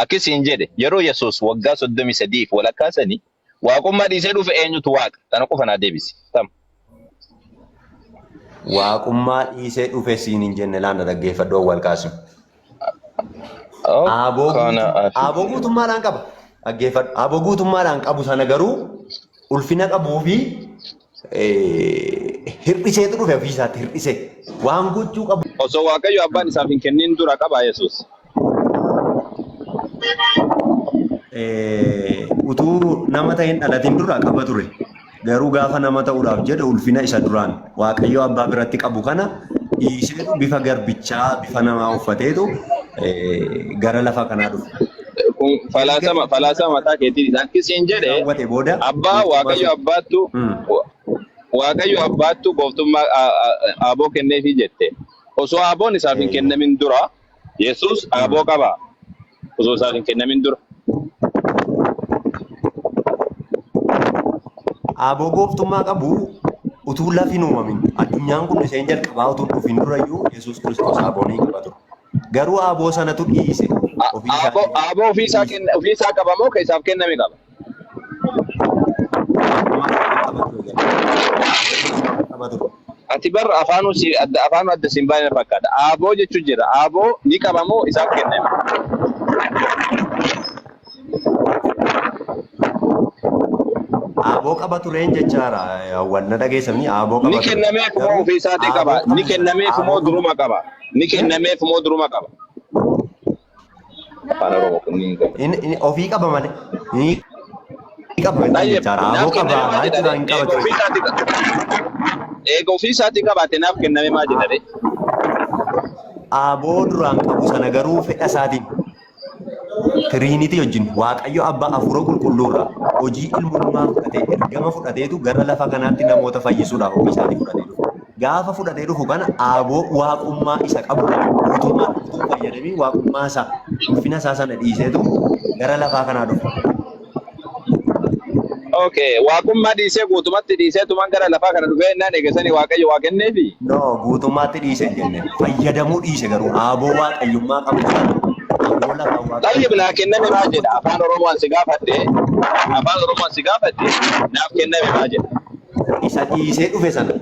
akkasiin jedhe yeroo Yesuus waggaa 33 walakkaasanii waaqummaa dhiisee dhufe eenyutu waaqa tana qofa naa deebisi tam waaqummaa dhiisee dhufe siin hin jenne laana dhaggeeffadhoo wal kaasim aboo guutummaadhaan qaba dhaggeeffadhu aboo guutummaadhaan qabu sana garuu ulfina qabuu fi hir'iseetu dhufe ofiisaatti hir'isee waan gochuu qabu osoo waaqayyo abbaan isaaf hin kennin dura qaba Yesuus utuu nama ta'een dhalatiin dura qaba ture garuu gaafa nama ta'uudhaaf jedhe ulfina isa duraan waaqayyo abbaa biratti qabu kana dhiisee bifa garbichaa bifa namaa uffateetu gara lafa kanaa dhufe. Falaasama mataa keetiin akkasiin jedhe abbaa waaqayyo abbaattu gooftummaa aboo kenneefii jette osoo aboon isaaf hin kennamin dura Yesuus aboo qaba osoo isaaf hin kennamin dura. Aboo gooftummaa qabu utuu lafi hin uumamin addunyaan kun isheen jalqabaa utuu dhufin durayyuu Yesuus Kiristoos aboo ni qaba ture. Garuu aboo sanatu dhiise. Aboo ofiisaa qaba moo ka isaaf kenname qaba? Ati bar afaan adda siin baay'ee fakkaata. Aboo jechuun jira. Aboo ni qaba moo isaaf kenname? Aboo qaba tureen jechaara wanna dhageessamni aboo qaba. Ni kennameef moo ofiisaatii qaba? Ni kennameef moo duruma qaba? Ni kennameef moo duruma qaba? Afaan Oromoo kunniin qaba. Ofii qaba malee. Ni qaba jechaara aboo qaba jechuudha hin qaba ture. Eega ofiisaatii qabaate naaf kenname maa jedhare? Aboo duraan qabu sana garuu fedha isaatiin. Tiriinitii wajjin waaqayyo abbaa hafuura qulqulluurraa hojii ilmummaa fudhatee ergama fudhateetu gara lafa kanaatti namoota fayyisuudhaaf ofii isaatii fudhatee dhufu. Gaafa fudhatee dhufu kana aboo waaqummaa isa qabu guutummaa fayyadamee waaqummaa isaa ulfina isaa sana dhiiseetu gara lafaa kanaa dhufu. Okay, waaqummaa dhiisee guutummaatti dhiiseetumaan gara lafaa kana dhufee innaan eegasanii waaqayyo waa kenneefi? No, guutummaatti dhiise jenne fayyadamuu dhiise garuu aboo waaqayyummaa qabu. Tayyib naa kenname maa jedha afaan Oromoon si gaafadhe naaf kenname maa jedha. Isa dhiisee dhufe sana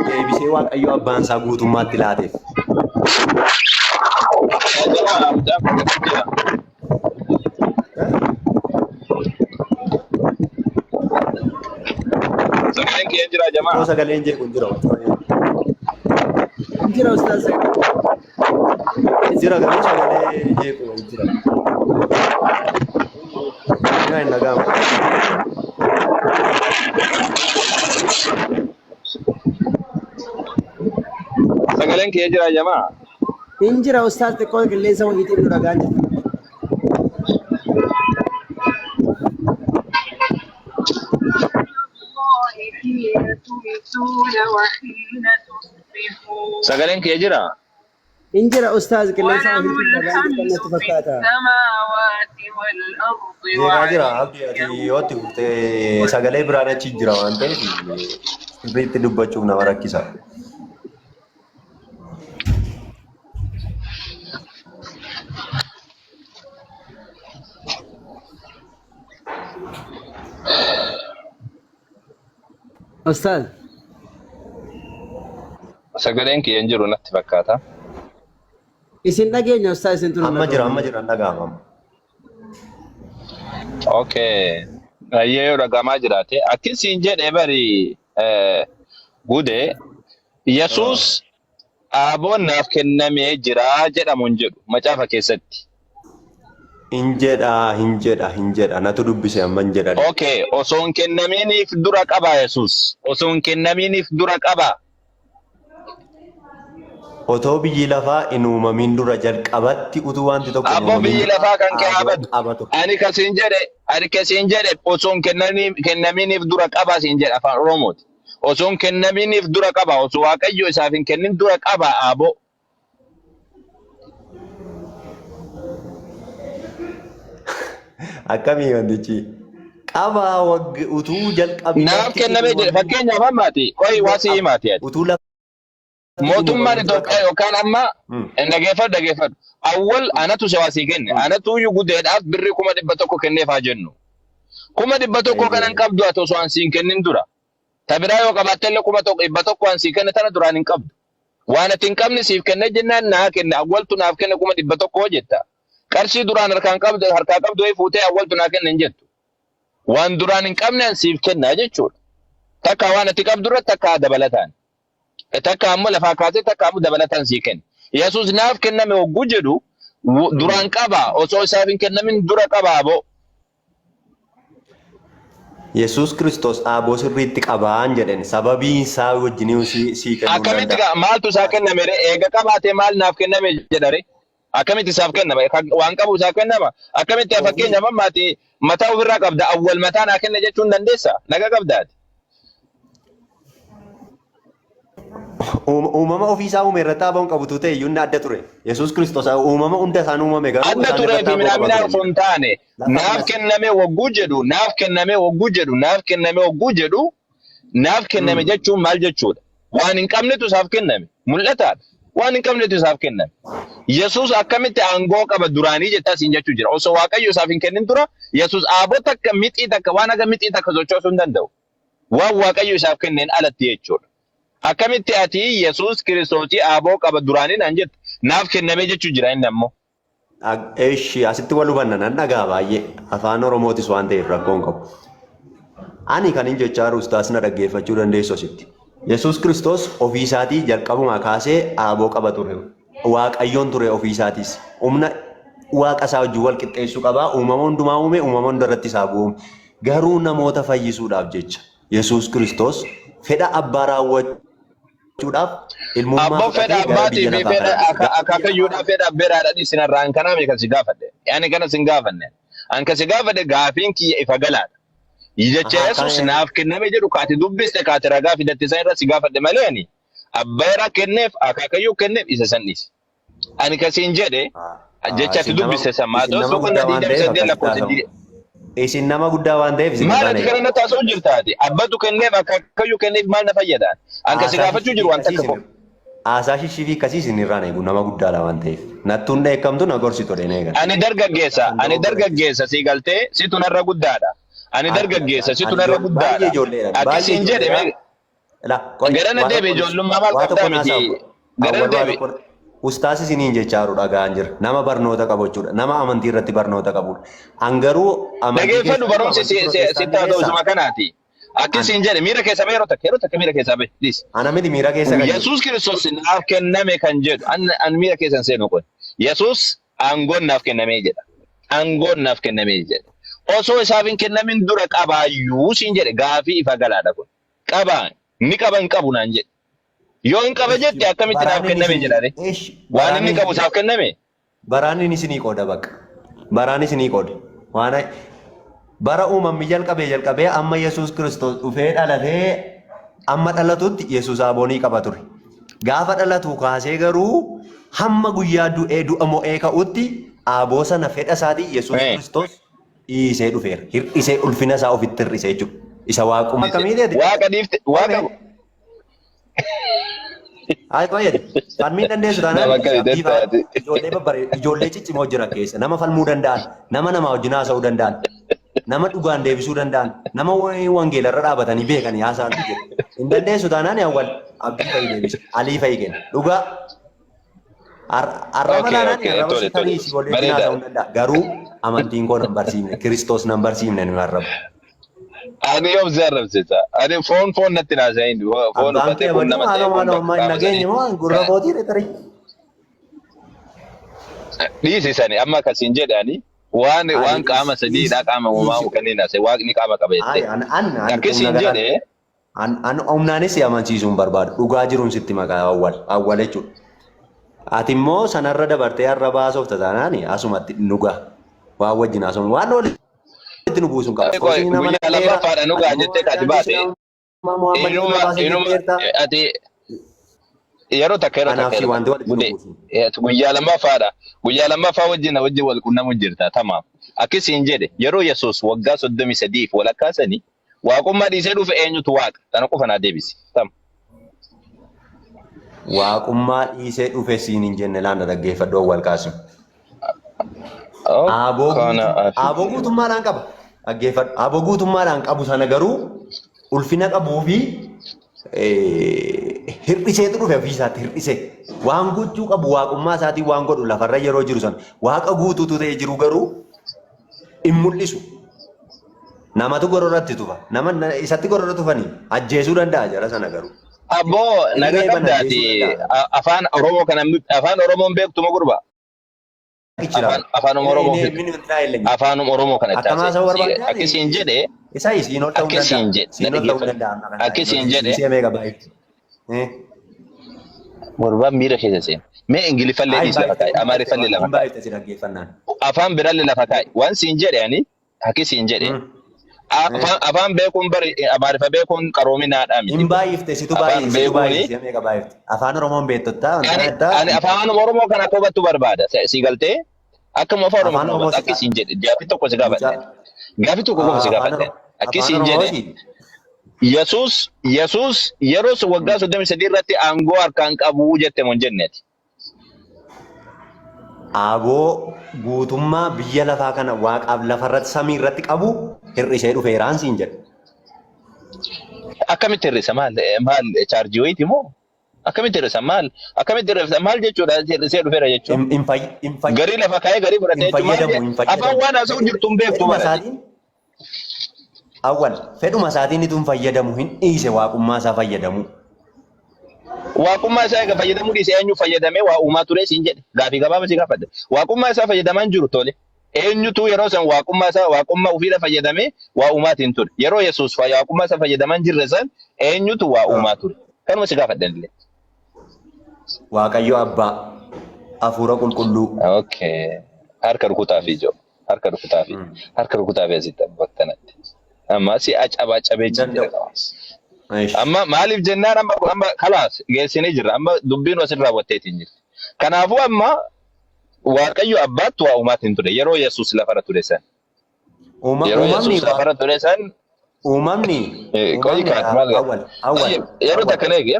deebisee waaqayyo abbaan isaa guutummaatti laateef. Sagaleen kee jira jamaa. Sagaleen jee kun jira. Jira ustaz. Jira garuu sagalee jeequu jira. Yaa hin dhaga'amu. Sagaleen kee jira jamaa. Injira ustaz xiqqoo qilleensa wayiitiin nu dhagaan jira. Sagaleen kee jira. Injira ustaz qilleensa wayiitiin dhagaan jira natti fakkaata. Jira abdii ati yootti kuftee sagalee biraan achi jira waan ta'eef sirriitti dubbachuuf nama rakkisa. Ustaz. Sagaleen kee jiru natti fakkaata. Isin dhageenya ustaz isin tunu. Amma jira dhaga'ama. Okay. Ayyee dhagamaa jiraate akkasiin jedhee bari gude Yesuus aboon naaf kennamee jira jedhamu hin jedhu macaafa keessatti. Hin jedha natu dubbise amma hin jedha. Okay, osoo hin kennaminiif dura qaba Yesuus. Osoo hin kennaminiif dura qaba. Otoo biyyi lafaa hin uumamin dura jalqabatti utuu wanti tokko abbo biyyi lafaa kan kee abatu. Ani kasiin jedhe osoo hin kennaminiif dura qaba siin jedha afaan Oromooti. Osoo hin kennaminiif dura qaba. Osoo Waaqayyo isaaf hin kennin dura qaba aboo. Akkamii wantichi qabaa utuu jalqabatti naaf kennamee jedhe fakkeenyaaf ammaati qoyi waasii himaati utuu lafa mootummaan Itoophiyaa yookaan amma dhageeffadhu. Awwal anatu siyaasii kenne. Anatu iyyuu gudeedhaaf birrii 100 kenneef haa jennu. 100 kanan qabdu haa osoo ansiin kennin dura. Tabiraa yoo qabaattellee 100 ansii kenne tana duraan hin qabdu. Waan ati hin qabne siif kenne jennaan naa kenne awwaltu naaf kenne 100 jetta. Qarshii duraan harkaa qabdu fuutee awwaltu naa kenne hin jettu. Waan duraan hin qabne ansiif kennaa jechuudha. Takka waan ati qabdu irratti takka dabalataan. Takka ammoo lafaa kaasee takka ammoo dabalataan sii kenna. Yesuus naaf kenname hogguu jedhu duraan qaba osoo isaaf hin kennamin dura qabaaboo. Yesuus Kiristoos aaboo sirriitti qabaan jedhan sababii isaa wajjin sii kennuu akkamitti maaltu isaa kenname eega qabaatee maal naaf kenname jedhare akkamitti isaaf kennama waan qabu isaa kennama akkamitti fakkeenya mammaati mataa ofirraa qabda awwal mataa naa kenna jechuun dandeessa naga qabdaati. Uumama ofiisaa uume irratti abbaan qabutu ta'e iyyuu adda ture. Yesuus Kiristoos uumama hunda isaan uumame garuu adda turee fi midhaan osoo hin taane naaf kenname hogguu jedhu naaf kenname jechuun maal jechuudha? Waan hin qabnetu isaaf kenname mul'ataadha. Waan hin qabnetu isaaf kenname. Yesuus akkamitti aangoo qaba duraanii jettaa siin jechuu jira. Osoo Waaqayyo isaaf hin kennin dura Yesuus aaboo takka mixii takka waan akka mixii takka sochoosuu hin danda'u. Waan Waaqayyo isaaf kenneen alatti jechuudha. Akkamitti ati Yesuus Kiristoos aaboo qaba duraanii naan jettu naaf kenname jechuu jira inni ammoo. Eeshi asitti wal hubanna nan dhagaa baay'ee afaan Oromootis waan ta'eef rakkoon qabu. Ani kan hin jechaa jiru ustaas na dhaggeeffachuu dandeessu asitti. Yesuus Kiristoos ofii isaatii jalqabumaa kaasee aaboo qaba ture. Waaqayyoon ture ofii isaatis. Humna waaqa isaa wajjin wal qixxeessuu qabaa. Uumama hundumaa uume uumama hundarratti isaa bu'uume. Garuu namoota fayyisuudhaaf jecha Yesuus Kiristoos fedha abbaa raawwachuudhaaf Abbo fedha abbaatii fi fedha akaakayyuudhaaf fedha abbeeraadhaan isinarraan kanaame kan si gaafadhe. Yaani kana sin gaafanne. An kan si gaafadhe gaafiin kiyya ifa galaadha. Jecha Yesuus naaf kenname jedhu kaati dubbiste kaati ragaa fidatte san irra si gaafadhe malee ani abbeera kenneef akaakayyuu kenneef isa sannis. Ani kasiin jedhe jecha ati dubbiste san maatos boqonnaa 28 lakkoofsa isin nama guddaa waan ta'eef isin maal ati kana na taasoo jirtaati abbatu kenneef akaakayyuu kenneef maal na fayyadaan an kasi gaafachuu jiru waan takka Aasaa shishifii akkasii isin irraan eegu nama guddaadha waan ta'eef. Nattuun dheekkamtu na gorsitu dheena eegan. Ani dargaggeessa si galtee situ narra guddaadha. Ani dargaggeessa situ narra guddaadha. Akkasiin jedhe gara na deebi ijoollummaa maal qabdaa miti. Gara na deebi. Ustaas isiniin jechaa jiru dhagaan jira. Nama barnoota qabu jechuudha. Nama amantii irratti barnoota qabudha. Angaruu amantii. Dhageeffadhu barumsi sitti ta'usuma kanaati. Akkasiin jedhe miira keessa ba'e yeroo takka miira keessa ba'e. Ana miti miira keessa gadi. Yesuus Kiristoos naaf kenname kan jedhu an miira keessa hin seenu kun. Yesuus aangoon naaf kenname jedha. Aangoon naaf kenname jedha. Osoo isaaf hin kennamin dura qabaayyuu siin jedhe gaafii ifa galaadha kun. Qabaa ni qaba hin qabu naan jedhe. Yoo hin qaba jette akkamitti naaf kenname jedhare. Waan inni qabu isaaf kenname. Baraan inni isinii qooda bakka. Baraan isinii qooda. Waan bara uumamni jalqabee amma Yesuus Kiristoos dhufee dhalatee amma dhalatutti Yesuus aboonii qaba ture. Gaafa dhalatu kaasee garuu hamma guyyaa du'a mo'ee ka'utti aboo sana fedha isaatii Yesuus Kiristoos dhiisee dhufeera. Hir'isee ulfina isaa ofitti hir'isee jechuudha. Isa waaquma akkamii ta'e? Waaqa dhiifte waaqa. Haa qoyete. Falmii dandeessu taanaan ijoollee ciccimoo jira keessa nama falmuu danda'an nama wajjin haasa'uu danda'an. Nama dhugaan deebisuu danda'an nama wangeela irra dhaabatanii beekanii haasa'an jiru. Hin dandeessu taanaan awwal abdii fa'i deebisa. Alii fa'i kenna. Dhugaa arraba taanaan arraba sitanii si waliin haasa'uu danda'a. Garuu amantiin koo nan barsiifne Kiristoos nan barsiifne nu arraba. Ani yoo zarrabsita. Ani foon natti naasayin. Foon uffatee kun nama ta'e. Nageenya moo gurra kootii tarii. Dhiisisani amma akkasiin jedhani. Waan qaama sadiidha qaama uumamu kanneen asee waaqni qaama qaba jettee. Akkasiin jedhee. An humnaanis amansiisuun barbaadu dhugaa jiruun sitti maqaa awwal jechuudha. Ati immoo sanarra dabartee har'a baasuuf taataanaani asumatti dhugaa waan wajjin asuma waan walitti nu buusuun qaba. Guyyaa lammaffaadha dhugaa jettee kaati baate. Ati yeroo takka guyyaa lammaffaa wajjin wal quunnamu jirta tamaam. Akkasiin jedhe yeroo Yesuus waggaa 33 walakkaasanii waaqummaa dhiisee dhufe eenyutu waaqa tana qofa naa deebisi. waaqummaa dhiisee dhufe siin hin jenne laanda dhaggeeffadhoo wal kaasu. Aboo guutummaadhaan qaba. Dhaggeeffadhu. Aboo guutummaadhaan qabu sana garuu ulfina qabuu fi hir'iseetu dhufe ofiisaatti hir'isee waan gochuu qabu waaqummaa isaatiin waan godhu lafarra yeroo jiru sana waaqa guutuutu ta'ee jiru garuu hin mul'isu. Namatu gororratti tufa. Nama isatti gorora tufanii ajjeesuu danda'a jara sana garuu. Abboo naga qabdaati afaan Oromoo kana afaan Oromoon beektu moo gurba? Afaan Oromoo kana akkasiin jedhee isa isiin ol ta'uu danda'a. Akkasiin jedhee Gurbaan miira keessa seena. Mee Ingiliffallee dhiis lafa kaa'e, Amaariffallee lafa kaa'e. Afaan biraallee lafa kaa'e. Waan siin jedhe ani akkasiin jedhee. Afaan beekuun bari Amaariffa beekuun qaroominaadhaa miti. Hin baay'ifte situ baay'ifte meeqa baay'ifte. Afaan Oromoon beektotta. Ani afaan Oromoo kana akka hubattu barbaada. Si galtee akkuma afaan Oromoo hubatu akkasiin jedhe. Gaaffii tokko si gaafadhe. Gaaffii tokko qofa si gaafadhe. Akkasiin jedhe. Yesuus yeroo waggaa 33 irratti aangoo harkaan qabu jette moo hin jenneeti. Aboo guutummaa biyya lafaa kana waaqaaf lafarratti samii irratti qabu hir'isee dhufeeraan siin jedhu. Akkamitti hir'isa maal chaarjii wayiiti moo? Akkamitti hir'isa maal jechuudha hir'isee dhufeera jechuudha. Garii lafa kaa'ee garii fudhatee jechuudha. Afaan waan haasa'u jirtu hin beektu mala. Awwal fedhuma isaatiin itoo hin fayyadamu hin dhiise waaqummaa isaa fayyadamu. Waaqummaa isaa egaa fayyadamuu dhiisee eenyu fayyadamee waa uumaa ture siin jedhe gaafii gabaabaa si gaafadhe. Waaqummaa isaa fayyadamaa hin jiru tole. Eenyutu yeroo san waaqummaa ofiidha fayyadamee waa uumaatiin ture. Yeroo Yesuus waaqummaa isaa fayyadamaa hin jirre san eenyutu waa uumaa ture. Kanuma si gaafadhan illee. Waaqayyo Abbaa Hafuura Qulqulluu. Okay. Harka rukutaa fi ijoo. Harka rukutaa fi asitti abbattanatti. Amma si cabee jira. Amma maaliif jennaan amma kalaas geessinee jirra. Amma dubbiin asirraa raawwatteetiin jirti. Kanaafuu amma Waaqayyo Abbaatti waa uumaatiin ture. Yeroo Yesuus lafarra ture san. Yeroo Yesuus lafarra ture san. Uumamni. Yeroo takkan eegi.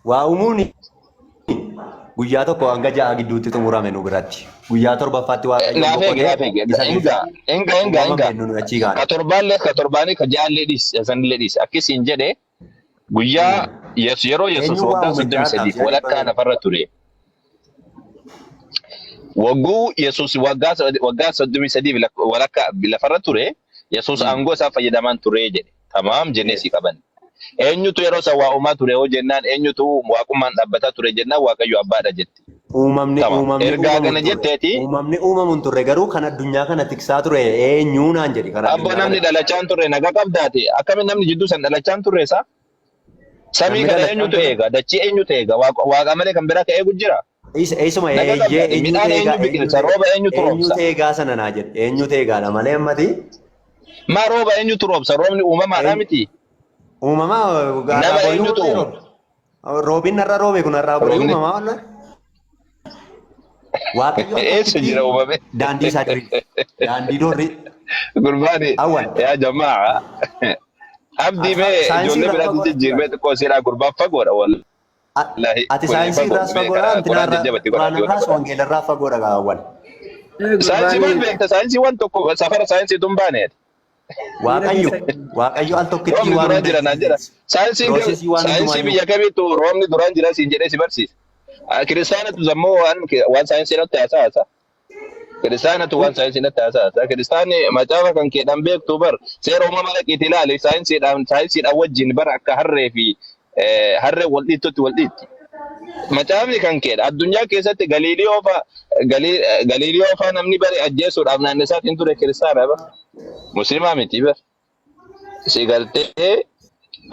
Waa uumuuni. Guyyaa tokko hanga ja'a gidduutti xumurame nu biratti. Guyyaa torbaffaatti Waaqayyo. Ka torbaanii ka ja'allee dhiis akkasiin jedhee guyyaa yeroo Yesuus waggaa 33 walakkaa lafarra ture. Wagguu Yesuus waggaa 33 walakkaa lafarra ture. Yesuus aangoo isaa fayyadamaan ture jedhe. Tamaam jennee si qaban. Eenyutu yeroo isaa waa uumaa ture hoo jennaan eenyutu waaqummaan dhaabbataa ture jennaan Waaqayyo Abbaadha jetti. Ergaa kana jetteeti. Uumamni uumamuun turre garuu kan addunyaa kana tiksaa ture eenyuu naan jedhi. Abbo namni dhalachaan turre naga qabdaate akkamiin namni jidduu san dhalachaan turre isaa? Samii kana eenyutu eega? Dachii eenyutu eega? Waaqa malee kan biraa ka eegu jira? Eesuma eenyutu eegaa sana naa jedhe. Eenyutu eegaadha malee ammati. Maa rooba eenyutu roobsa? Roobni uumamaadhaa miti. Uumamaa nama eenyutu roobin narra roobe kun narraa godhe uumamaa wallan. Waaqayyo eessa jira uumame? Daandii isaa diri. Daandii doorri. Gurbaani. Yaa jamaa. Abdii mee ijoollee biraatti jijjiirmee xiqqoo siidhaa gurbaan fagoodha wallahi. Ati saayinsii irraas fagoodha antinarraas wangeelarraa fagoodha gaawwan. Saayinsii maal beekta? Saayinsii waan tokko safara saayinsii tun baaneeti. Waaqayyo al tokkitti waan jira. Saayinsii biyya kamiitu roobni duraan jira siin jedhee si barsiisa. Kiristaanatu zammoo waan saayinsii irratti haasa'aa. Kiristaanatu waan saayinsii irratti haasa'aa. Kiristaanni macaafa kan keedhaan beektu bar seera uumamaa dhaqiitii ilaali saayinsiidhaan wajjin bar akka harree fi harree wal dhiitti. Macaafni kan keedha addunyaa keessatti Galiiliyoo fa'aa namni bari ajjeesuudhaaf naannoo isaatiin ture kiristaana bar. Musliimaa miti bar. Si galtee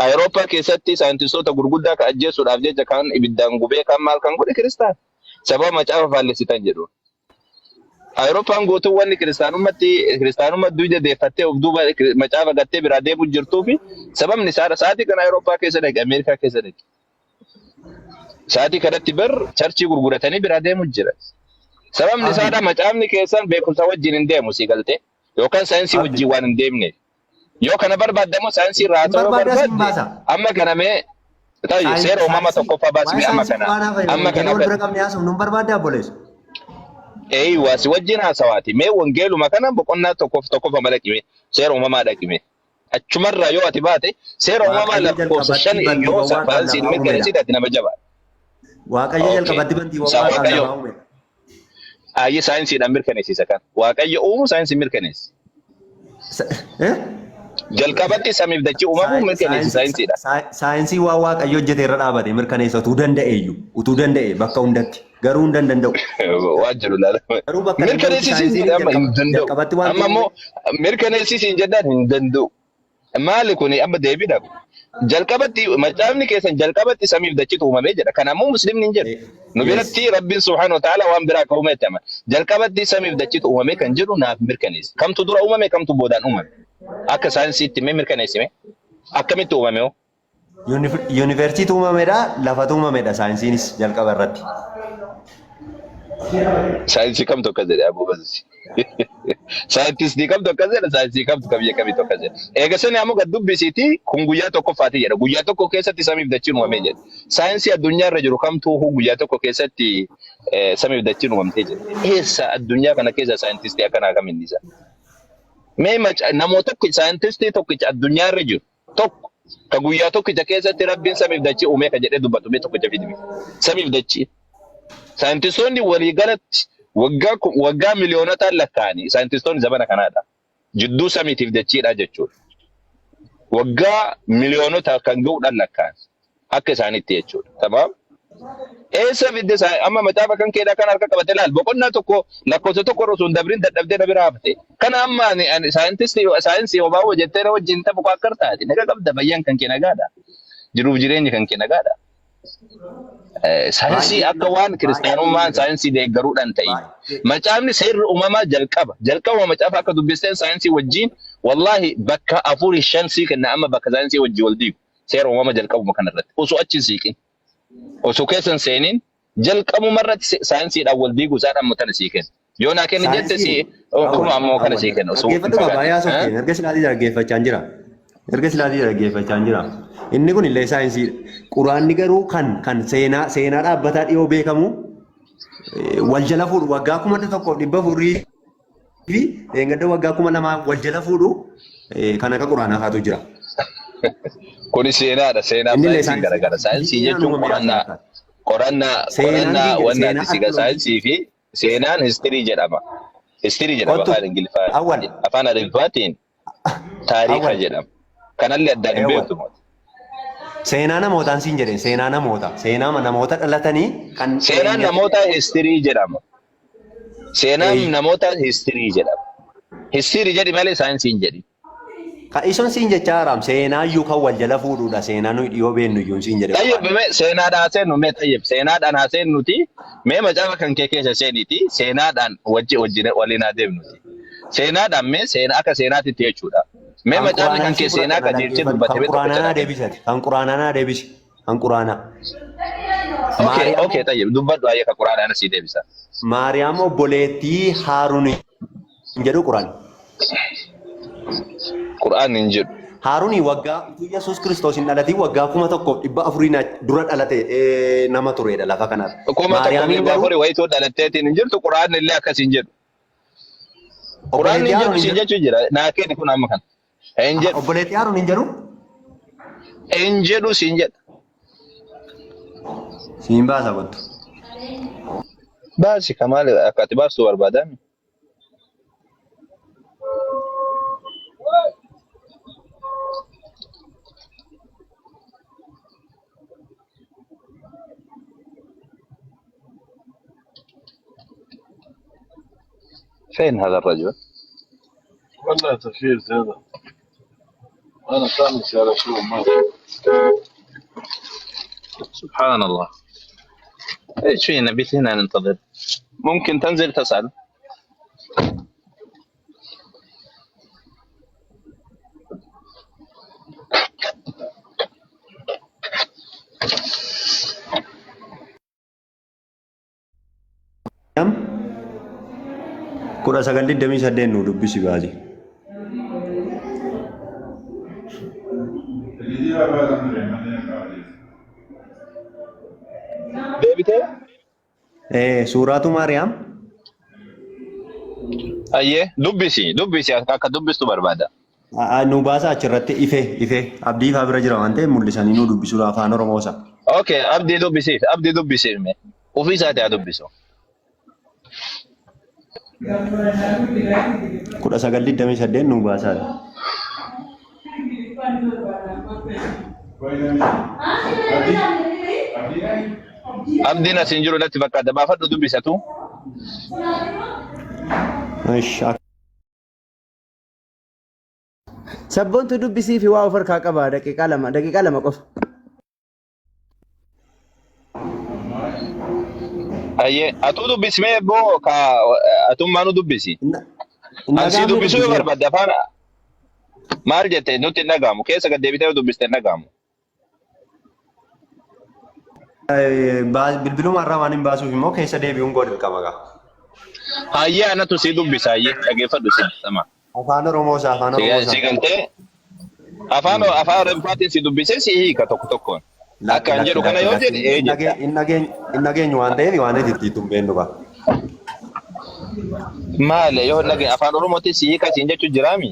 Awurooppaa keessatti saayintistoota gurguddaa kan ajjeesuudhaaf jecha kan ibiddaan gubee kan maal kan godhe kiristaan. Sababa macaafa faallessitan jedhu. Awurooppaan guutuu wanni kiristaanummaa duuja deeffattee of duuba macaafa gattee biraa deebi'u jirtuu fi sababni isaa sa'aatii kana Awurooppaa keessa dhaqe Ameerikaa keessa dhaqe. Sa'aatii kanatti bar charchii gurguratanii biraa deemu jira. Sababni isaadha macaafni keessan beekumsa wajjin hin deemu si galtee yookaan saayinsii wajjin waan hin deemne. Yoo kana barbaadamu saayinsii irraa ta'uu barbaadde amma kana mee Tayi seera uumama tokkoffaa baasnee amma kana. Amma kana. Bira qabnee haasofnu nun barbaadde abboleessu. Eeywa si wajjin haasawaati. Mee wangeeluma kana boqonnaa tokkoffa mala qime seera uumamaa dhaqime. Achumarraa yoo ati baate seera uumamaa lakkoofsa 5 yoo safaansiin mirkaneessitaati nama jabaa. Waaqayyo jalqabatti bantii uumamaa nama uume. Ayyi saayinsiidhaan mirkaneessisa kan. Waaqayyo uumu saayinsii mirkaneessi. Jalqabatti samiif dachii uumamuu mirkaneessi saayinsiidha. Saayinsii waan Waaqayyo hojjete irra dhaabate mirkaneessa utuu danda'eeyyu utuu danda'e bakka hundatti garuu hin danda'u. Waan jiru laala. Mirkaneessisiin amma hin danda'u. Amma immoo mirkaneessisiin jennaan hin danda'u. Maali kuni amma deebiidhaaf. Jalqabatti macaafni keessan jalqabatti samiif dachiitu uumamee jedha. Kanaafuu muslimni hin jedhu. Nu biratti rabbiin subhaanahu wa ta'ala waan biraa akka uume jettama. Jalqabatti samiif dachiitu uumamee kan jedhu naaf mirkaneessi. Kamtu dura uumame kamtu boodaan uumame. Akka saayinsiitti mee mirkaneessime. Akkamitti uumame hoo? Yuunivarsiitii uumamedha lafatu uumamedha saayinsiinis jalqaba irratti. Saayinsii kamtu akkas jedhe abuubasi. Saayintistii kamtu akkas jedhe saayinsii kamtu kabiyya kamitu akkas jedhe. Eegasani ammoo gad dubbisiiti kun guyyaa tokkoffaati jedha. Guyyaa tokko keessatti samiif dachiin uumamee jedha. Saayinsii addunyaa irra jiru kamtu guyyaa tokko keessatti samiif dachiin uumamtee jedha. Eessa addunyaa kana keessa saayintistii akkanaa kamiin isa? Mee namoota tokko saayintistii tokkicha addunyaa irra jiru tokko ka guyyaa tokkicha keessatti rabbiin samiif dachii uumee ka jedhee dubbatu mee tokkicha fidimi. Samiif dachii. Saayintistoonni waliigalatti waggaa miliyoonotaan lakkaa'anii saayintistoonni zabana kanaadha. Jidduu samiitiif dachiidha jechuudha. Waggaa miliyoonota kan ga'uudhaan lakkaa'an akka isaanitti jechuudha. Tamaam. Eessa fidde amma macaafa kan keedhaa kan harka qabate laal boqonnaa tokko lakkoofsa tokko irra osoo hin dabrin dadhabdee na bira hafte. Kana amma saayinsii hobaawoo jettee na wajjin taphu akka taate naga qabda fayyaan kan kee nagaadha. Jiruuf jireenyi kan kee nagaadha. Saayinsii akka waan kiristaanummaan saayinsii deeggaruudhaan ta'e. Macaafni seerri uumamaa jalqaba macaafa akka dubbisteen saayinsii wajjin wallahi bakka 4-5 kenna amma bakka saayinsii wajjin wal diigu seera uumama jalqabuma kanarratti osoo achi siiqin. Osoo keessan seeniin jalqabuma irratti saayinsiidhaan wal diiguu isaan amma tana sii kenna. Yoo naa kenni jette si kuma ammoo kana sii kenna. Dhaggeeffadhu qaba yaa sooftiin erga silaatii dhaggeeffachaa jira. Inni kun illee saayinsiidha. Quraanni garuu kan seenaa dhaabbataa dhiyoo beekamu wal jala fuudhu waggaa 1400 fi eeggadda waggaa 2000 wal jala fuudhu kan akka quraanaa faatu jira. Kuni seenaadha. Seenaan garagara. Saayinsii jechuun qorannaa wanna siga saayinsii fi seenaan histirii jedhama. Histirii jedhama afaan Ingiliffaatiin taariika jedhama. Kanallee addaan hin beektu. Seenaa namootaan siin jedheen seenaa namoota dhalatanii kan seenaan namoota histirii jedhama. Seenaan namoota histirii jedhama. Histirii jedhi malee saayinsii hin jedhi. Ison siin jechaa haram seenaa iyyuu kan wal jala fuudhuudha seenaa nuyi dhiyoo beennu iyyuu siin jedhe. Tayyib seenaadhaan haasennu mee tayyib seenaadhaan haasennuti mee macaafa kan kee keessa seeniiti seenaadhaan waliin adeemnuti. Seenaadhaan mee seenaa akka seenaatitti jechuudha. Mee macaafni kan kee seenaa qajeelchee dubbatee kan quraanaa deebisati kan quraanaa deebisi kan quraanaa. Okay tayyib dubbadhu ayyee kan quraanaa sii deebisa. Maariyaam obboleettii Haaruun jedhu quraan. Quraan hin jedhu. Haaruun waggaa Yesuus Kiristoos hin dhalatiin waggaa 1400 dura dhalate nama turedha lafa kanarra. Maariyaam garuu wayitoo dhalatteetiin hin jirtu quraan illee akkas hin jedhu. Quraan hin jedhu siin jechuu jira naa kenni kun amma kan. Hin jedhu. Obboleettii Haaruun hin jedhu? Hin jedhu siin jedha. Siin baasa kottu. Baasi kamaal akka ati baastuu barbaadame. فين هذا الرجل؟ والله تخيل هذا أنا خامس على شو ما سبحان الله ايش فينا بيت هنا ننتظر ممكن تنزل تسأل Kura sagalli demi sadeen nu dubbisi baasi. Suuratu Maariyaam. Ayyee dubbisi akka dubbistu barbaada. Nu baasa achirratti ife abdii faa bira jira waan ta'eef mul'isanii nu dubbisuu afaan Oromoosa. Okay, abdii dubbisiif mee ofii isaati haa dubbisu. 1928 nu baasaa. Abdiin asiin jiru irratti fakkaata baafadhu dubbisatu. Sabboontu dubbisii fi waa of harkaa qaba daqiiqaa lama qofa. Ayyee atuu dubbismee boo ka atummaanu dubbisi. Ansii dubbisuu yoo barbaadde afaan maal jette nutti hin dhaga'amu keessa gad deebitee dubbiste hin dhaga'amu. Bilbiluma irraa waan hin baasuuf immoo keessa deebi'uun godhu qaba gaa. Ayyee anatu sii dubbisa ayyee dhageeffadhu si sama. Afaan Oromoosa afaan Oromoosa. Si galtee afaan Oromootiin si dubbisee si hiika tokkoon. Akka hin jedhu kana yoo jedhe jetta. Hin nageenyu waan ta'eef waan itti tumbeennu qaba. Maale yoo nageenyu afaan Oromootiin si hiika siin jechuun jiraami.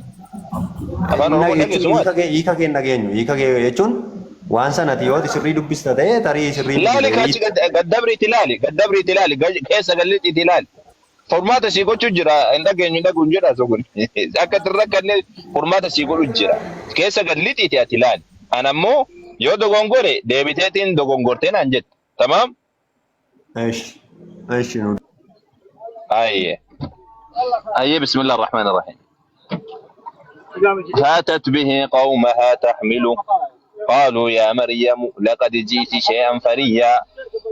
Afaan Oromoo dhageessu maali? Hiika kee nageenyu hiika kee jechuun waan sanati yoo sirrii dubbista ta'e tarii sirrii. Laali kaachi gaddabriiti ilaali keessa galliitti ilaali. Formaata sii gochuu jira hin dhageenyu dhaguun jedha sogun. Akka tirra kanneen formaata sii godhu jira. Keessa galliitti ati ilaali. Ana ammoo yoo dogongore deebiteetiin dogongortee naan jette. Tamaam? Eeshi nu. Ayyee bismillah ar-Rahmaan ar-Rahiim. فاتت به قومها تحمله قالوا يا مريم لقد جئت شيئا فريا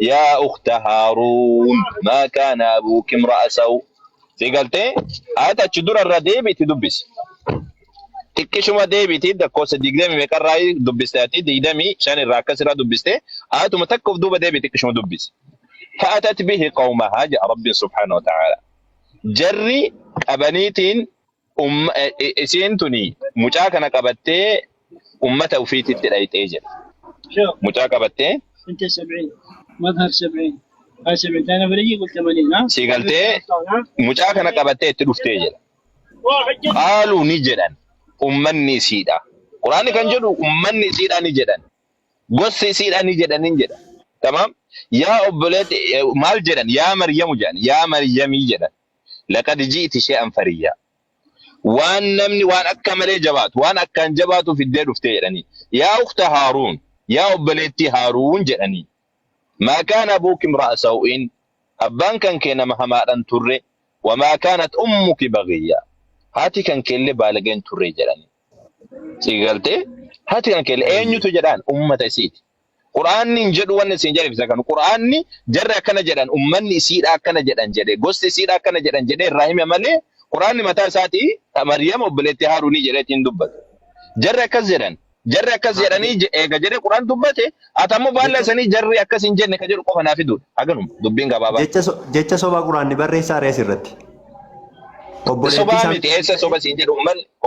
يا أخت هارون ما كان أبوك امرأ سوء سيقلتي هذا تشدور الرديبي تدبس تكشما ديبي تيدا كوسا ديقدامي مكراي دبستاتي ديدامي شان الراكس را دبستي آتو متكف دوبا ديبي تكشما دبس فأتت به قومها جاء ربي سبحانه وتعالى جري أبنيتين isiintuni mucaa kana qabattee ummata ufiititti dhayxee jira. Mucaa qabattee انت 70 مظهر 70 هاي 70 انا بريجي قلت 80 ها si galtee mucaa kana qabattee itti dhuftee jira. Qaaluu ni jedhan ummanni isiidha. Quraanni kan jedhu ummanni isiidha ni jedhan. Gosti isiidha ni jedhanin jedha. Tamam? Yaa obboleetti maal jedhan? Yaa Maryamu jedhan. Yaa Maryamii jedhan. Laqad ji'ti shay'an fariyyaa. Waan namni waan akka malee jabaatu waan akkaan jabaatu fiddee dhuftee jedhanii yaa ukhta Haaruun yaa obboleettii Haaruun jedhanii maa kaana abuuki imra'a saw'in abbaan kan kee nama hamaadhaan turre wamaa kaanat ummuki baghiyya haati kan keellee baalageen turre jedhanii sigaltee haati kan keellee eenyutu jedhaan ummata isiiti Quraanni hin jedhu wanni isin jedhifisa kan Quraanni jarri akkana jedhan ummanni isiidha akkana jedhan jedhe gosti isiidha akkana jedhan jedhe irraa hime malee Quraanni mataa isaatii Maryam obboleettii Haaruunii jedheetiin dubbate. Jarri akkas jedhanii eega jedhee Quraan dubbate atammoo baalla isanii jarri akkas hin jenne ka jedhu qofa naa fiduudha. Haganuma dubbiin gabaabaa. Jecha sobaa Quraanni barreessaa rees irratti. Sobaa miti eessa soba siin jedhu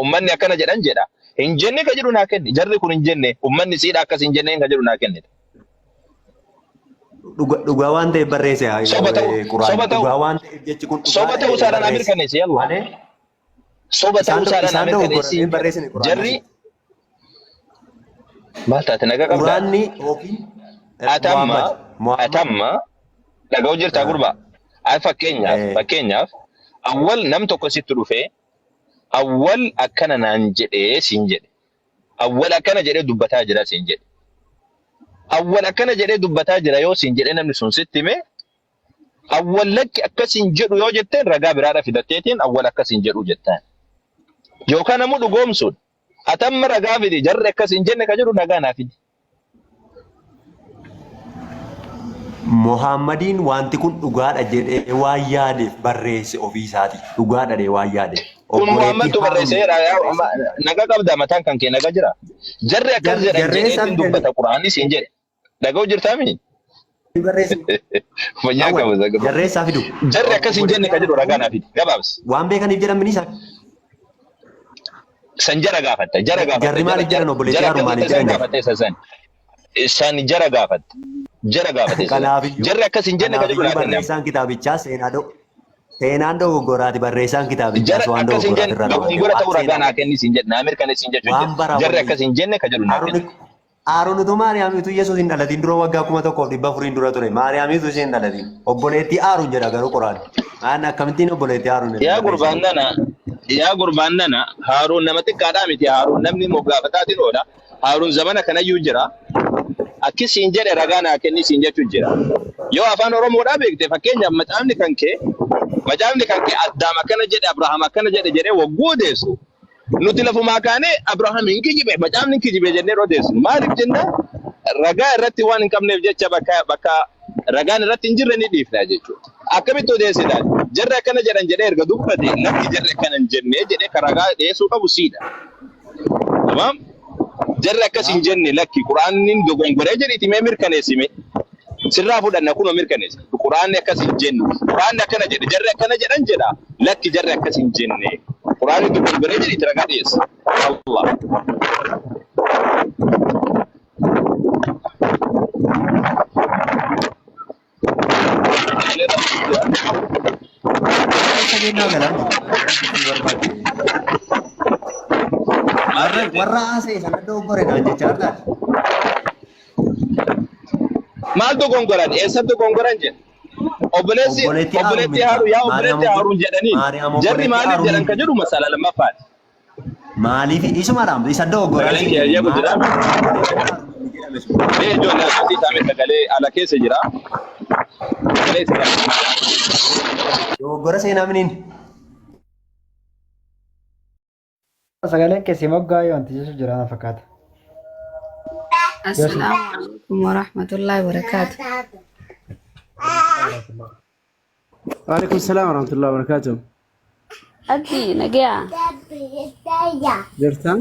ummanni akkana jedhan jedha. Hin jenne ka jedhu naa kenni. Jarri kun hin jenne ummanni siidha akkas hin jenne ka jedhu naa kenne. Dhugaa waan ta'eef barreesse Soba ta'uu jechi kun soba ta'uu isaadhaan naa mirkaneessi yalla. Soba ta'uu isaadhaan naa mirkaneessi. Jarri maal taate nagaa qabdaa? Quraanni yookiin atamma dhaga'u jirtaa gurbaa. Fakkeenyaaf awwal nam tokko sitti dhufee awwal akkana naan jedhee siin jedhe. Awwal akkana jedhee dubbataa jira siin jedhe. Awwal akkana jedhee dubbataa jira yoo siin jedhee namni sun sitti hime awwal lakki akkasiin jedhu yoo jetteen ragaa biraadha fidatteetiin awwal akkasiin jedhu jettaan. Yookaan ammoo dhugoomsuun atamma ragaa fidi jarri akkasiin jenne ka jedhu ragaa naa fidi. Muhammadiin wanti kun dhugaadha jedhee waan yaadeef barreesse ofii isaati. Dhugaadha jedhee waan yaadeef. Kun Muhammadtu barreesseera nagaa qabdaa mataan kan kee nagaa jira. Jarri akkas jedhan jedheetiin dubbata Quraanni siin jedhe. Dhaga'u jirtaami? Fayyaa qabu zagaa. Jarreessaa fidu. Jarri akkas hin jenne ka jedhu ragaa naa fidi. Gabaabsi. Waan beekaniif jedhamni isaa. San jara gaafatta. Jara gaafatta. Jarri maaliif jedhan obboleettii Haaruun maaliif jedhan? isaan jara gaafate. Jara gaafate. Jarri akkas hin jenne kan jedhu barreessaan kitaabichaa seenaan dogoggoraati barreessaan kitaabichaa waan dogoggoraati irra qaba. Doggoggora ta'uu ragaa naa kennis hin jedhu. Naamir kanas hin jechuudha. Jarri akkas hin jenne kan jedhu naa kennu. Aaroonitu Maariyaamiitu Yesuus hin dhalatin dura waggaa 1400 dura ture. Maariyaamiitu ishee hin dhalatin. Obboleettii Aaroon jedha garuu Quraan. Aan akkamittiin obboleettii Aaroon jedha. Yaa gurbaan nana Haaruun nama xiqqaadhaa miti. Haaruun namni moggaafataatiin oola. Haaruun zamana kanayyuu jira. Akkis hin jedhe ragaa naa kennis hin jechuun jira. Yoo afaan Oromoodhaa beekte fakkeenyaaf macaafni kan kee Addaam akkana jedhe Abrahaam akkana jedhe wagguu odeessu. Nuti lafumaa kaanee Abrahaam hin kijibe macaafni hin kijibe jennee odeessu. Maaliif jenna ragaa irratti waan hin qabneef jecha bakka ragaan irratti hin jirre ni dhiifna jechuudha. Akkamitti odeessidha? Jarri akkana jedhan jedhee erga dubbate lakki jarri akkana hin jennee jedhee kan ragaa dhiyeessuu qabu siidha. Tamaam? Jarri akkas hin jenne lakki Quraanni dogongoree jedhiiti mee mirkaneessime. Sirraa fudhanna kunoo mirkaneessa. Quraanni akkas hin jenne. Quraanni akkana jedhe jarri akkana jedhan jedha. Lakki jarri akkas hin jenne. Quraanni dogongoree jedhiiti ragaa dhiyeessa. Allah. Warra asee sana dogoggoreedhaan jechaadha. Maal dogongoran? Eessatti dogongoran jedhe? Obboleetti Haaruun jedhanii jarri maaliif jedhan kan jedhu masala lammaffaati. Maaliif isumadhaan isa dogoggoran? Ijoollee asii taa'ee sagalee ala keessa jira. Dogoggora seenaa miniin. Sagaleen keessi moggaa yoo wanti jechuun jira na fakkaata. Assalamualaikum warahmatullahi wabarakatuh. Waalaikumsalam warahmatullahi wabarakatuh. Adi nagaa. Jirtan?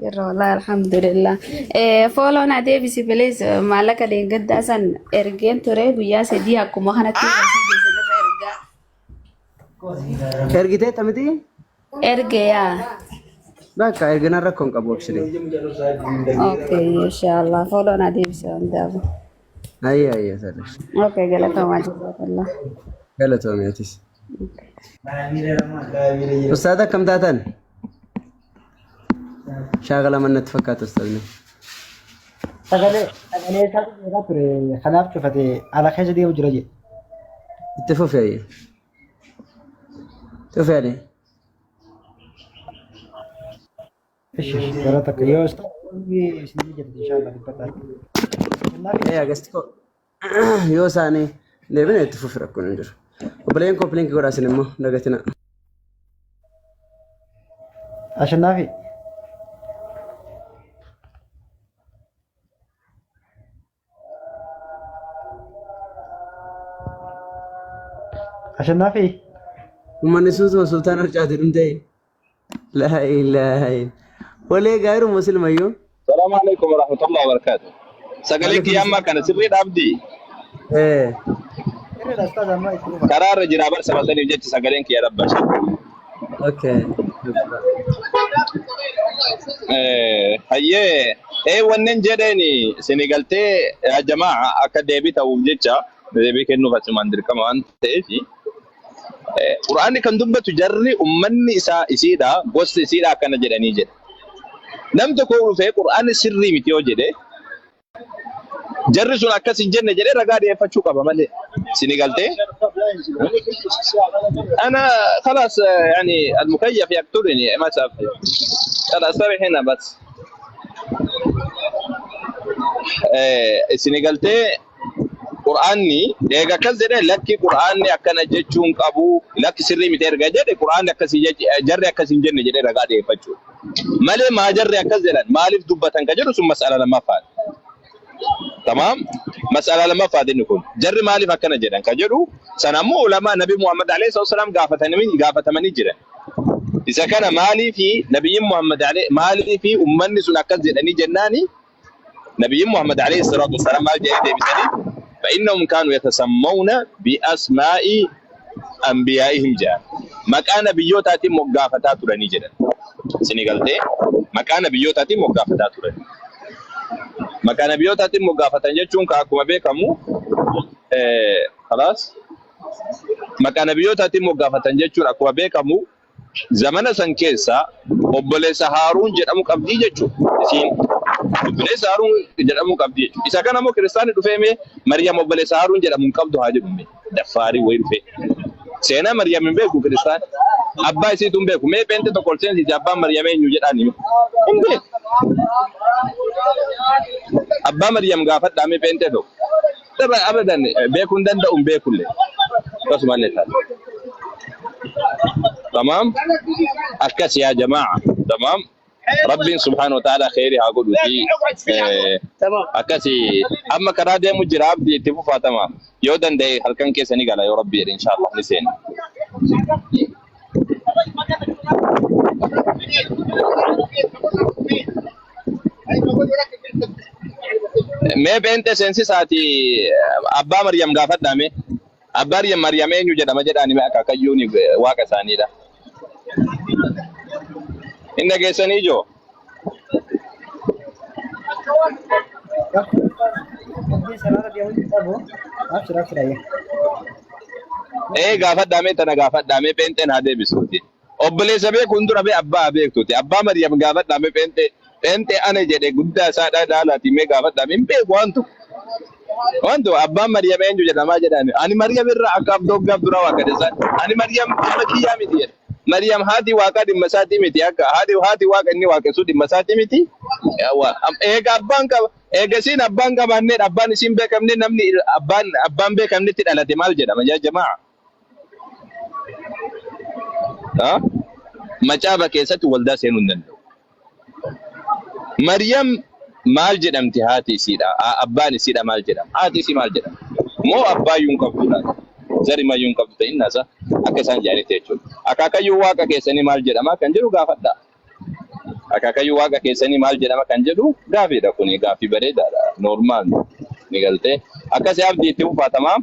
Yeroo wallahi alhamdulillah. Follow na Davis please maalaka deeggaddaa san ergeen ture guyyaa 3 akkuma kanatti Ergitee tamiti? Ergeyaa. Bakka ergana rakkoon qabu obsine. Okay, inshallah. Follow na Davis on dabo. Ayya saddeq. Okay, galatoomaa jazakallah. Galatoomeetis. Ustaada kam taatan? Shaagala mannatti fakkaatu ustaadni. Sagalee isaatu jira ture kanaaf cufate ala keessa deemu jira jedhe. Itti fufee. Tufee. Berapa kaya ustaz? Ini sini jadi insyaallah dipakai. Agastiko. Yo sani lebih itu fufur aku nanti. Beliin komplain ke orang sini mau dagatina. Asal nafi. Asal nafi. Umman Yesus Sultan Arjadi rumdai. La ilaha illallah. Boleh gairu muslim ayo. Assalamualaikum warahmatullahi wabarakatuh. Sagalee kiyammaa kana sirrii dhaabdi. Karaarra jira bar sabataniif jecha sagaleen kiyya dhabbashe. Okay. Hayyee wanneen jedheeni sinigaltee jamaa akka deebii ta'uuf jecha deebii kennuuf asumaan dirqama waan ta'eef Quraanni kan dubbatu jarri ummanni isaa isiidha gosti isiidha akkana jedhanii jedha. Nam tokko dhufee Quraanni sirrii miti yoo jedhe jarri sun akkas hin jenne jedhee ragaa dhiyeeffachuu qaba malee sinigaltee أنا خلاص يعني المكيف يقتلني ما سافر خلاص صار هنا بس سنغالتي قرآني ديغا كذا لك قرآني أكنا جتشون كابو لك سري مترجع جد قرآن أكسي جرّ أكسي جنة جد رجع دي فتشو ماله ما جرّ أكذا مالف دبّتان كجرّ ثم مسألة لما فات تمام مسألة لما فات نكون جرّ مالف أكنا جد كجرّ سنامو علماء نبي محمد عليه الصلاة والسلام قافة من جرّ إذا كان مالي في نبي محمد عليه مالي في أمني سنأكذ أني جناني نبي محمد عليه الصلاة والسلام ما جاء بسني فإنهم كانوا يتسمون بأسماء أنبيائهم جاء مكان بيوتاتي مغافتات رني جدا سنغالتي مكان بيوتاتي مغافتات رني Maqaa nabiyootaatiin moggaafatan jechuun akkuma beekamu خلاص maqaa nabiyootaatiin moggaafatan jechuun akkuma beekamu zamana san keessa obboleessa Haaruun jedhamu qabdii jechuudha. Isiin obboleessa Haaruun jedhamu qabdii jechuudha. Isa kana immoo kiristaanni dhufee mee Maryam obboleessa Haaruun jedhamu hin qabdu haa jedhu mee daffaarii wayii dhufee. Seenaa Maryam hin beeku kiristaan. Abbaa isiitu hin beeku. Mee beente tokko seensiiti abbaan Maryam eenyu jedhaani hin beeku. Abbaa Maryam gaafadhaa mee beente tokko. Tapha abadan beekuu hin danda'u hin beekullee. Akkasumallee taate. تمام أكس يا جماعة تمام ربي سبحانه وتعالى خيري هاقول في أكسي أما كرادة مجراب دي تفوفا تمام يودن دي هل كان كيساني قال يا ربي إن شاء الله نسين ما بنت سنسي ساتي أبا مريم غافت دامي أبا مريم يوجد مجد أني ما كاكيوني واقع ثاني ده إنك كيساني جو غافت دامي تنا غافت دامي بنتين هذه بسوتي أبلي سبي كندر أبي أبا أبيك توتي أبا مريم غافت دامي بنتي أنا جدي قدّا سادا دالا تيمي غافت دامي بيك وانتو أبا مريم أنجو جدا ما جداني أنا مريم الرا أكاب دوغ غابدرا وكذا أنا مريم مكيا ميتي مريم هذه واقع دي مساتي ميتي أكا هذه واقع إني واقع سودي مساتي ميتي يا أبان كا سين أبان كا بانير أبان سين بكم ني نمني أبان بكم ني تدالة مال جدا يا جماعة ها ما جابا كيسات ولدا سينون مريم maal jedhamti haati isiidha abbaan isiidha maal jedhama haati isii maal jedhama moo abbaa yuun qabdudha zari ma yuun qabdu ta'in nasa akka isaan jaanitte jechuudha akaakayyuu waaqa keessanii maal jedhama kan jedhu gaafadha akaakayyuu waaqa keessanii maal jedhama kan jedhu gaafiidha kuni gaafii bareedaadha normaal ni galtee akkasii abdii itti uffatamaa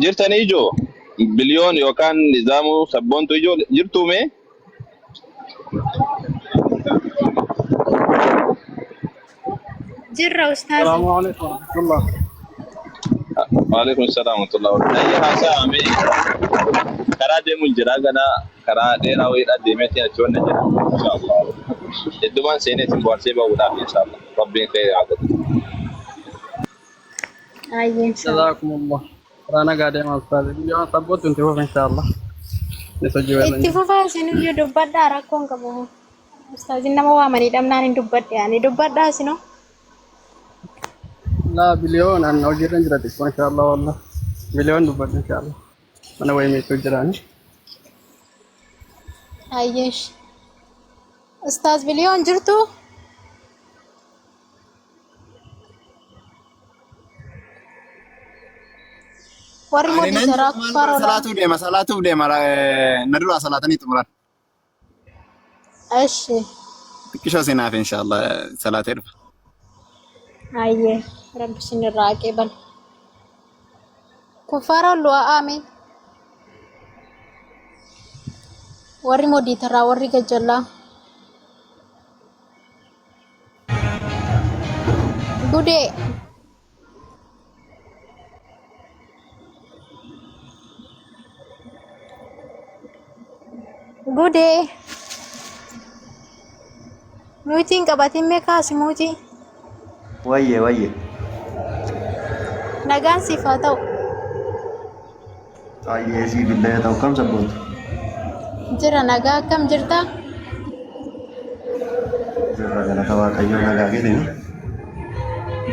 jirtanii ijoo biliyoon yookaan nizaamu sabboontu ijoo jirtuume jirra ustaaz السلام عليكم ورحمة الله. waalaikum salaam wa rahmatullahi wa barakatuh haasaa amee karaa deemuun jira gana karaa dheeraa wayiidha deemeetii achi wanna jira inshaallah heddumaan seeneetiin boharsee ba'uudhaaf inshaallah rabbiin khayrii haa godhu ayyin جزاكم الله. رانا قاعدين مع أستاذ اليوم صبوت انتبهوا إن شاء الله. نسجل itti fufaa isinuu dubbadhaa rakkoon qabu ustaaziin nama waamanii dhamnaan hin dubbadhe yani dubbadhaa isinuu لا بليون أنا أجر نجرتك إن شاء الله والله بليون دبت إن شاء الله أنا وين تجراني ayyish ustaaz biliyoon jirtu warri modii jaraa faroodha salaatu deema nadura salaatanii xumuran eshi xiqqishoo sinaaf inshallah salaatee dhufa ayyee rabbi sinirraa qeebal kuffaaraan lu'aa aamiin warri modii tarraa warri gajjallaa gudee gudee muutiin qabatiin meeqaasi muutii Wayye. nagaan siif haa ta'u Ayyee sii billee ta'u kam sabboontu. jira nagaa akkam jirta Jirra galata waaqayyoo nagaa keetini.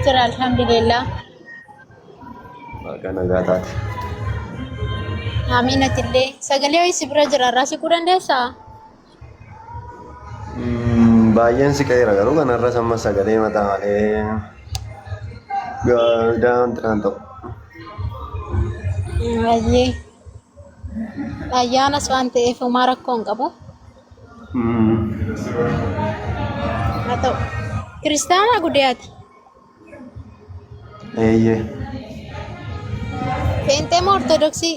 jira alhamdulillah Waaqa nagaa taate. amiin atillee sagalee wayii si bira jira irraa siquu dandeessaa Baay'een siqeera garuu kanarra samma sagalee mataa malee gaadaan tiraan ta'u. ayyee ayyaanas waan ta'eef homaa rakkoo hin qabu ta'u. Kiristaanaa guddaati. Eeyyee. Pheenxee moo ortodoksii?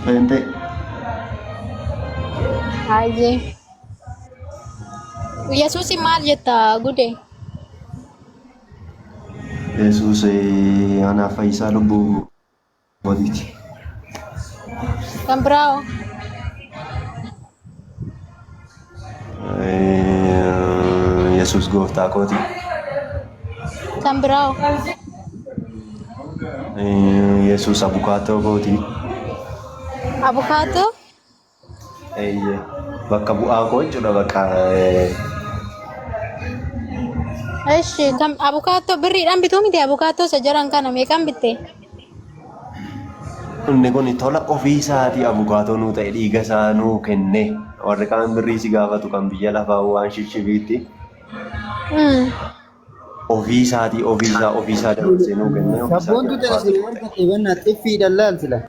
Pheenxee. Hayyee. Yesuusi maal jetta gudee? Yesuus anaaf fayyisaa lubbuu kooti. Kan biraao? Yesuus gooftaa kooti. Kan biraao? Yesuus abukaatoo kooti. Abukaatoo? Eeyyee. Bakka bu'aa koo jechuudha bakka. Eshi kam abukaatoo birriidhaan bituu miti abukaatoo isa jiran kana meeqaan bitte? Inni kun tola ofii isaatii abukaatoo nuu ta'e dhiiga isaa nuu kenne warri kaan birrii si gaafatu kan biyya lafaa waan shishshibiitti ofii isaatii ofii isaa dabarsee nuu kenne. Sabboontu ta'e wanta dhibannaa xiffii dallaaltila.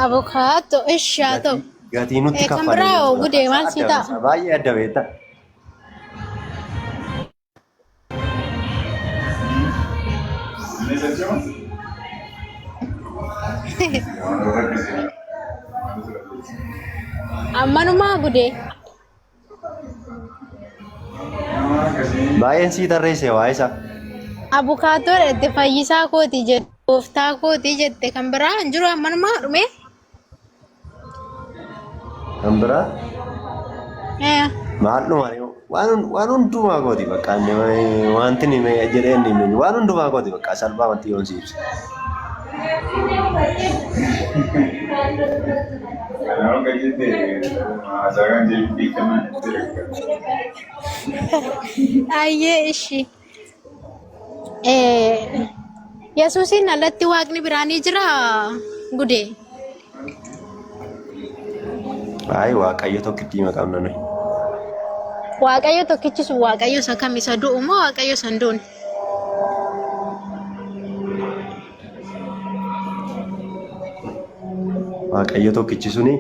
Avocado haa ta'u. Gatii nutti Kan biraa gudee maal si ta'a? Baay'ee adda beekta. Ammanumaa gudee. Baay'een sii tarreesse waa isa. Abukaatoo dhette fayyisaa kooti jette gooftaa kooti jette kan biraa hin jiru ammanumaa dhume. Kan biraa? Maal dhuma waan hundumaa kooti bakka wanti ni jedhee inni waan hundumaa kooti bakka salphaa wanti yoon si ibsa. Ayyee ishi. Yesuusin alatti waaqni biraanii jira gudee. Ay waaqayyo tokkitti maqaan nanai. Waaqayyo tokkichi sun waaqayyo isa kam isa du'u moo waaqayyo isa hin duune? Waaqayyo tokkichi suni